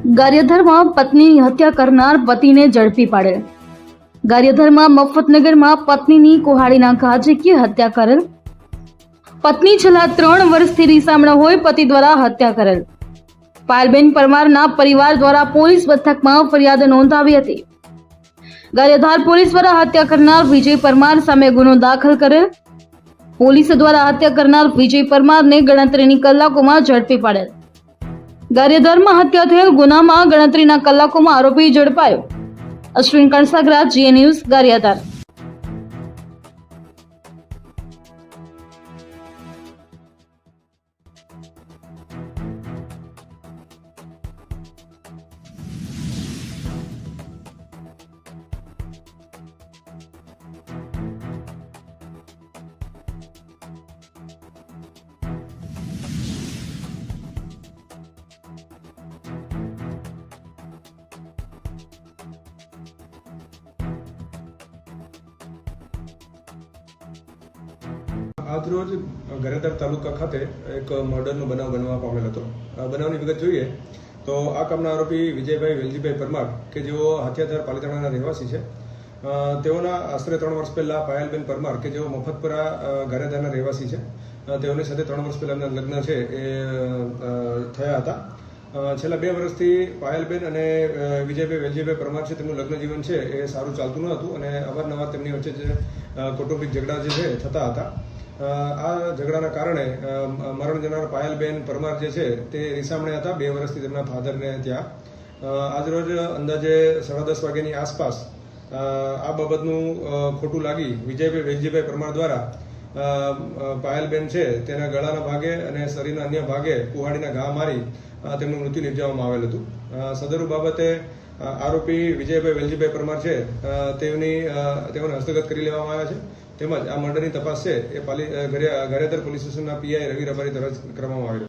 ગારિયાધારમાં પત્નીની હત્યા કરનાર પતિને ઝડપી પાડેલ। ગારિયાધારમાં મફતનગરમાં પત્નીની કુહાડીના ઘા ઝીકી હત્યા કરેલ। પત્ની છેલ્લા 3 વર્ષથી રીસામણા હોય પતિ દ્વારા હત્યા કરેલ। પાયલબેન પરમારના પરિવાર દ્વારા પોલીસ મથકમાં ફરિયાદ નોંધાવી હતી। ગારિયાધાર પોલીસ દ્વારા હત્યા કરનાર વિજય પરમાર સામે ગુનો દાખલ કરેલ। પોલીસ દ્વારા હત્યા કરનાર વિજય પરમારને ગણતરીની કલાકોમાં ઝડપી પાડેલ। ગારિયાધારમાં હત્યા થયેલ ગુનામાં ગણતરીના કલાકોમાં આરોપી ઝડપાયો। Ashwin Kansagara, GA news, Gariyadhar. આજરોજ ગારિયાધાર તાલુકા ખાતે એક મર્ડરનો બનાવ બનવા પામેલ હતો। બનાવની વિગત જોઈએ તો આ કામના આરોપી વિજયભાઈ વેલજીભાઈ પરમાર કે જેઓ હાથિયાધાર પાલીતાણાના રહેવાસી છે, તેઓના આશરે 3 વર્ષ પહેલા પાયલબેન પરમાર કે જેઓ મફતપરા ગારિયાધારના રહેવાસી છે, તેઓની સાથે 3 વર્ષ પહેલાના લગ્ન છે એ થયા હતા। છેલ્લા 2 વર્ષથી પાયલબેન અને વિજયભાઈ વેલજીભાઈ પરમાર છે તેમનું લગ્ન જીવન છે એ સારું ચાલતું ન હતું અને અવારનવાર તેમની વચ્ચે જે કૌટુંબિક ઝઘડા જે છે થતા હતા। આ ઝઘડાના કારણે મરણ જનાર પાયલબેન પરમાર જે છે તે રીસામણે હતા 2 વર્ષથી તેમના ફાધરને ત્યાં। આજરોજ અંદાજે 10:30 વાગ્યાની આસપાસ આ બાબતનું ખોટું લાગી વિજયભાઈ વેલજીભાઈ પરમાર દ્વારા પાયલબેન છે તેના ગળાના ભાગે અને શરીરના અન્ય ભાગે કુહાડીના ઘા મારી તેમનું મૃત્યુ નિપજાવવામાં આવેલ હતું। સદરુ બાબતે આરોપી વિજયભાઈ વેલજીભાઈ પરમાર છે તેઓને હસ્તગત કરી લેવામાં આવ્યા છે, તેમજ આ મર્ડરની તપાસ છે એ ગારિયાધાર પોલીસ સ્ટેશનના PI રવિ રબારી દ્વારા કરવામાં આવી છે।